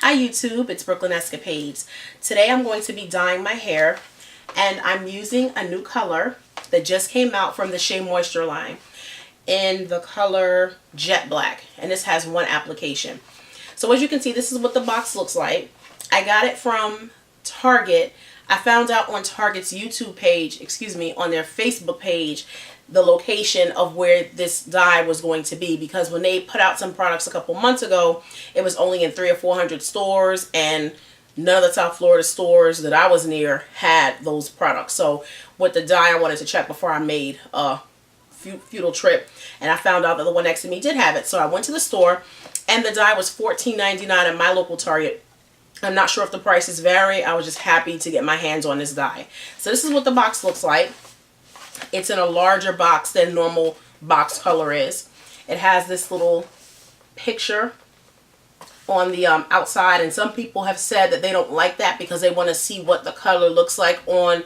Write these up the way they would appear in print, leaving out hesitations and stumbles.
Hi YouTube, it's Brooklyn Escapades. Today I'm going to be dyeing my hair and I'm using a new color that just came out from the Shea Moisture line in the color Jet Black, and this has one application. So as you can see, this is what the box looks like. I got it from Target. I found out on Target's YouTube page, on their Facebook page, the location of where this dye was going to be, because when they put out some products a couple months ago, it was only in 300 or 400 stores, and none of the South Florida stores that I was near had those products. So with the dye, I wanted to check before I made a futile trip, and I found out that the one next to me did have it. So I went to the store, and the dye was $14.99 at my local Target. I'm not sure if the prices vary. I was just happy to get my hands on this dye. So this is what the box looks like. It's in a larger box than normal box color is. It has this little picture on the outside, and some people have said that they don't like that because they want to see what the color looks like on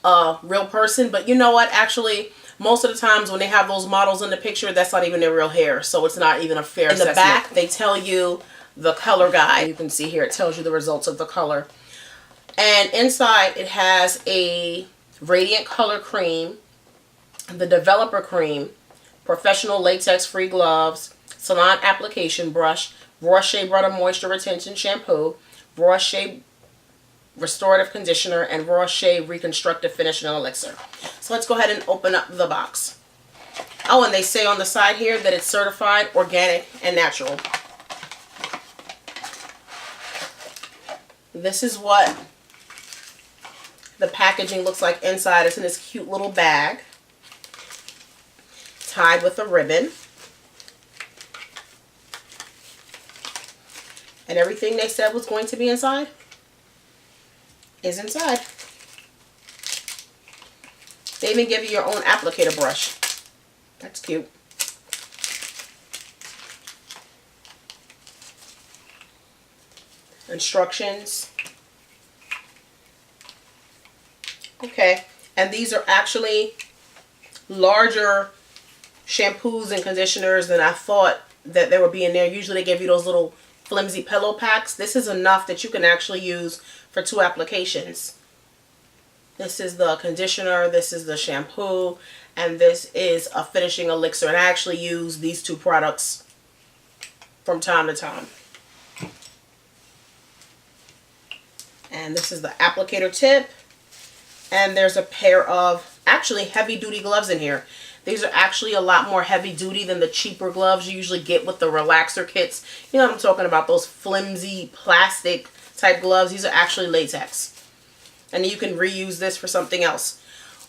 a real person. But you know what? Actually, most of the times when they have those models in the picture, that's not even their real hair, so it's not even a fair assessment. In the back, they tell you the color guide. You can see here, it tells you the results of the color. And inside, it has a Radiant Color Cream, the Developer Cream, professional latex-free gloves, salon application brush, Raw Shea Butter Moisture Retention Shampoo, Raw Shea Restorative Conditioner, and Raw Shea Reconstructive Finishing Elixir. So let's go ahead and open up the box. Oh, and they say on the side here that it's certified organic and natural. This is what the packaging looks like inside. It's in this cute little bag, tied with a ribbon. And everything they said was going to be inside is inside. They even give you your own applicator brush. That's cute. Instructions. Okay, and these are actually larger shampoos and conditioners than I thought that they would be in there. Usually they give you those little flimsy pillow packs. This is enough that you can actually use for 2 applications. This is the conditioner, this is the shampoo, and this is a finishing elixir. And I actually use these 2 products from time to time. And this is the applicator tip. And there's a pair of actually heavy duty gloves in here. These are actually a lot more heavy duty than the cheaper gloves you usually get with the relaxer kits. You know what I'm talking about, those flimsy plastic type gloves. These are actually latex. And you can reuse this for something else.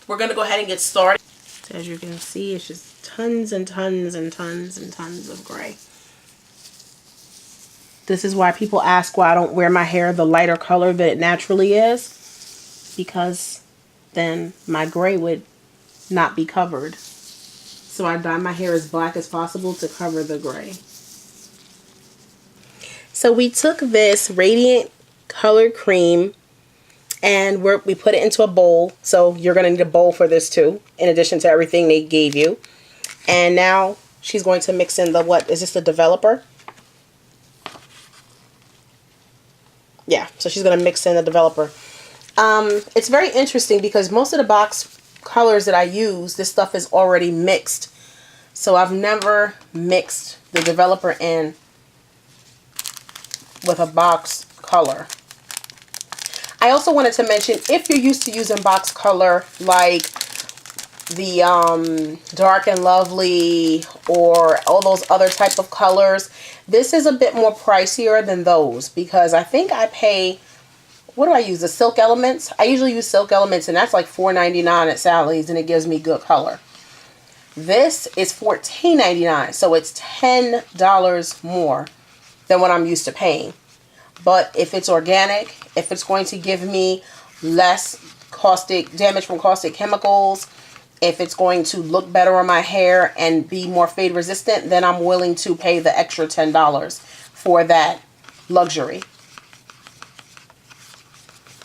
We're going to go ahead and get started. As you can see, it's just tons and tons and tons and tons of gray. This is why people ask why I don't wear my hair the lighter color that it naturally is. Because then my gray would not be covered. So I dye my hair as black as possible to cover the gray. So we took this Radiant Color Cream and we put it into a bowl. So you're going to need a bowl for this too, in addition to everything they gave you. And now she's going to mix in the, what is this, the Developer? Yeah, so she's going to mix in the Developer. It's very interesting because most of the box colors that I use, this stuff is already mixed. So I've never mixed the Developer in with a box color. I also wanted to mention, if you're used to using box color like the Dark and Lovely or all those other type of colors, this is a bit more pricier than those, because I think I pay, what do I use, the Silk Elements? I usually use Silk Elements, and that's like $4.99 at Sally's, and it gives me good color. This is $14.99, so it's $10 more than what I'm used to paying. But if it's organic, if it's going to give me less damage from caustic chemicals, if it's going to look better on my hair and be more fade resistant, then I'm willing to pay the extra $10 for that luxury.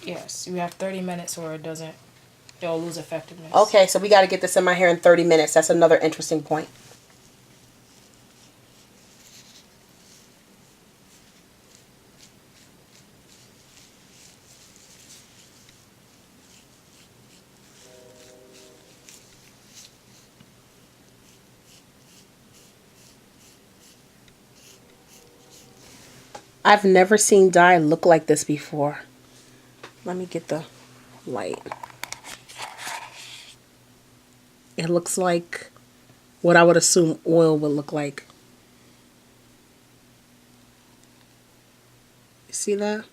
Yes, you have 30 minutes or it'll lose effectiveness. Okay, so we got to get this in my hair in 30 minutes. That's another interesting point. I've never seen dye look like this before. Let me get the light. It looks like what I would assume oil would look like. You see that?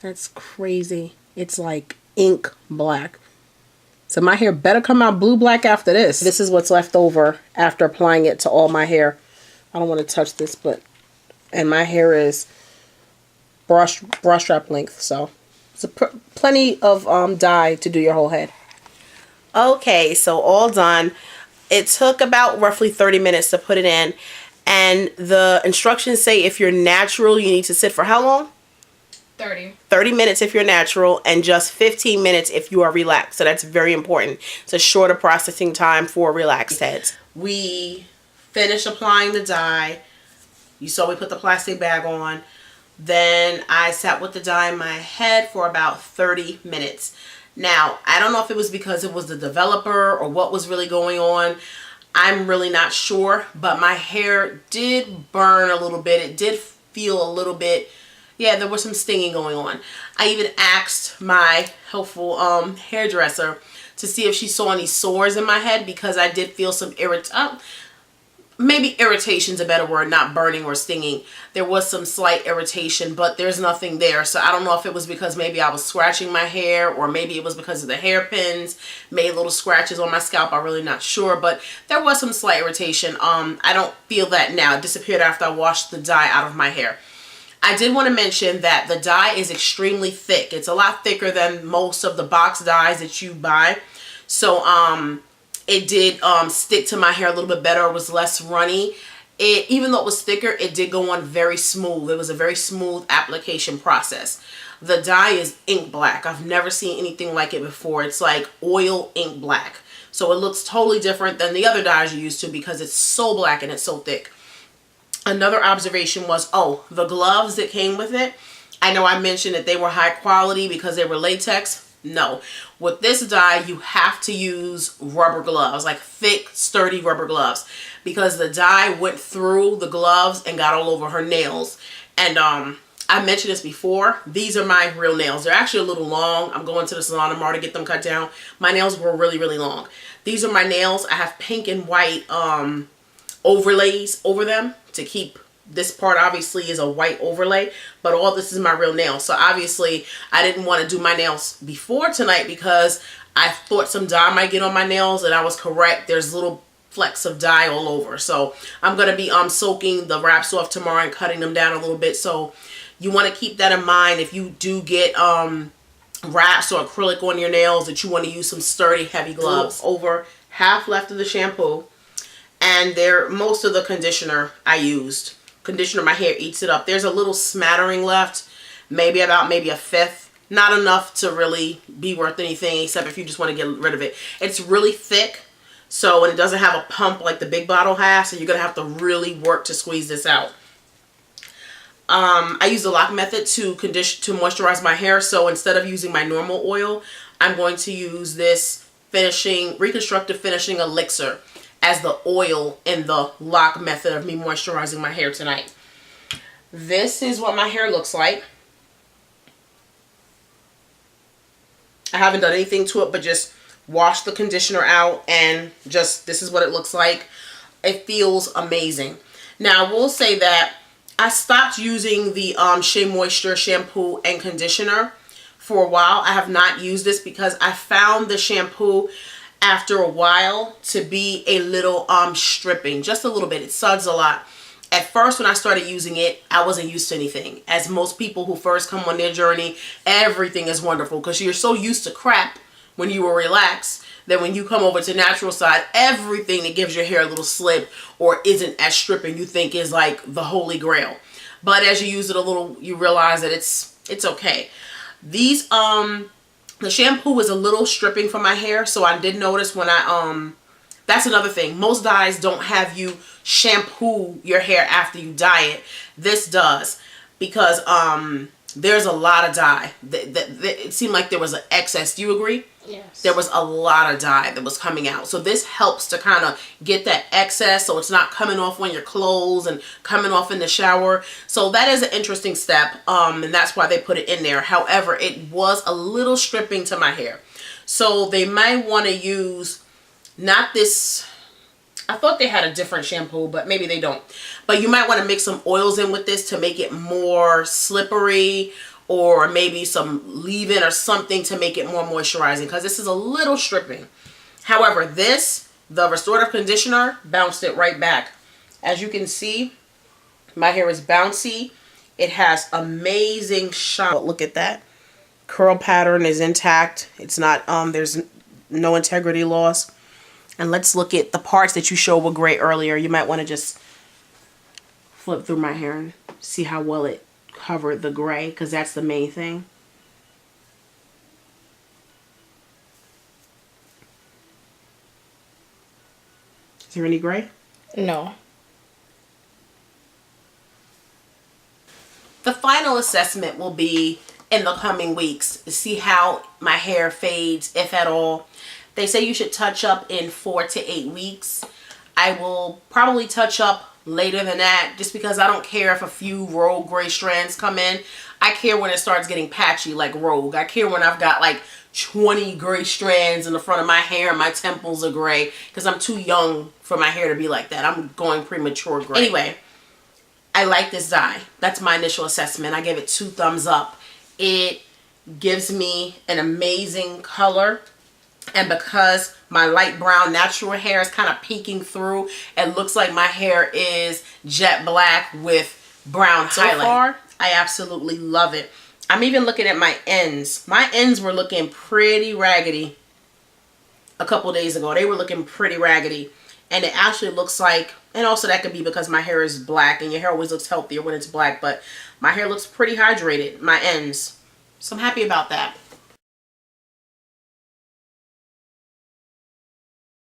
That's crazy. It's like ink black. So my hair better come out blue black after this. This is what's left over after applying it to all my hair. I don't want to touch this, but, and my hair is brush strap length, so it's plenty of dye to do your whole head. Okay, so all done. It took about roughly 30 minutes to put it in, and the instructions say if you're natural, you need to sit for how long? 30 minutes if you're natural, and just 15 minutes if you are relaxed. So that's very important. It's a shorter processing time for relaxed heads. We finished applying the dye. You saw we put the plastic bag on. Then I sat with the dye in my head for about 30 minutes. Now, I don't know if it was because it was the developer or what was really going on. I'm really not sure, but my hair did burn a little bit. It did feel a little bit, yeah, there was some stinging going on. I even asked my helpful hairdresser to see if she saw any sores in my head, because I did feel some maybe irritation's a better word, not burning or stinging. There was some slight irritation, but there's nothing there. So I don't know if it was because maybe I was scratching my hair, or maybe it was because of the hairpins made little scratches on my scalp. I'm really not sure, but there was some slight irritation. I don't feel that now. It disappeared after I washed the dye out of my hair. I did want to mention that the dye is extremely thick. It's a lot thicker than most of the box dyes that you buy. So it did stick to my hair a little bit better. It was less runny. Even though it was thicker, it did go on very smooth. It was a very smooth application process. The dye is ink black. I've never seen anything like it before. It's like oil ink black. So it looks totally different than the other dyes you're used to, because it's so black and it's so thick. Another observation was, the gloves that came with it. I know I mentioned that they were high quality because they were latex. No, with this dye, you have to use rubber gloves, like thick, sturdy rubber gloves, because the dye went through the gloves and got all over her nails. And I mentioned this before. These are my real nails. They're actually a little long. I'm going to the salon tomorrow to get them cut down. My nails were really, really long. These are my nails. I have pink and white overlays over them to keep. This part obviously is a white overlay, but all this is my real nail. So obviously I didn't want to do my nails before tonight because I thought some dye might get on my nails, and I was correct. There's little flecks of dye all over. So I'm going to be soaking the wraps off tomorrow and cutting them down a little bit. So you want to keep that in mind if you do get wraps or acrylic on your nails, that you want to use some sturdy, heavy gloves. Over half left of the shampoo, and most of the conditioner I used. Conditioner, my hair eats it up. There's a little smattering left, maybe a fifth. Not enough to really be worth anything, except if you just want to get rid of it. It's really thick, so, and it doesn't have a pump like the big bottle has, so you're going to have to really work to squeeze this out. I use the lock method to moisturize my hair, so instead of using my normal oil, I'm going to use this reconstructive finishing elixir as the oil in the lock method of me moisturizing my hair tonight. This is what my hair looks like. I haven't done anything to it but just wash the conditioner out, and just this is what it looks like. It feels amazing. Now I will say that I stopped using the Shea Moisture shampoo and conditioner for a while. I have not used this because I found the shampoo after a while to be a little stripping, just a little bit. It suds a lot. At first, when I started using it, I wasn't used to anything. As most people who first come on their journey, everything is wonderful because you're so used to crap when you were relaxed that when you come over to natural side, everything that gives your hair a little slip or isn't as stripping you think is like the holy grail. But as you use it a little, you realize that it's okay. These the shampoo was a little stripping for my hair, so I did notice when that's another thing. Most dyes don't have you shampoo your hair after you dye it. This does, because there's a lot of dye. It seemed like there was an excess. Do you agree? Yes. There was a lot of dye that was coming out. So this helps to kind of get that excess so it's not coming off on your clothes and coming off in the shower. So that is an interesting step, and that's why they put it in there. However, it was a little stripping to my hair. So they might want to use not this, I thought they had a different shampoo, but maybe they don't. But you might want to mix some oils in with this to make it more slippery, or maybe some leave-in or something to make it more moisturizing, because this is a little stripping. However, this, the restorative conditioner, bounced it right back. As you can see, my hair is bouncy. It has amazing shine. Look at that. Curl pattern is intact. It's not, there's no integrity loss. And let's look at the parts that you showed were gray earlier. You might want to just flip through my hair and see how well it covered the gray, because that's the main thing. Is there any gray? No. The final assessment will be in the coming weeks to see how my hair fades, if at all. They say you should touch up in 4 to 8 weeks. I will probably touch up later than that, just because I don't care if a few rogue gray strands come in. I care when it starts getting patchy like rogue. I care when I've got like 20 gray strands in the front of my hair and my temples are gray, because I'm too young for my hair to be like that. I'm going premature gray. Anyway, I like this dye. That's my initial assessment. I gave it 2 thumbs up. It gives me an amazing color. And because my light brown natural hair is kind of peeking through, it looks like my hair is jet black with brown highlight. So far, I absolutely love it. I'm even looking at my ends. My ends were looking pretty raggedy a couple days ago. They were looking pretty raggedy. And it actually looks like, and also that could be because my hair is black, and your hair always looks healthier when it's black, but my hair looks pretty hydrated, my ends. So I'm happy about that.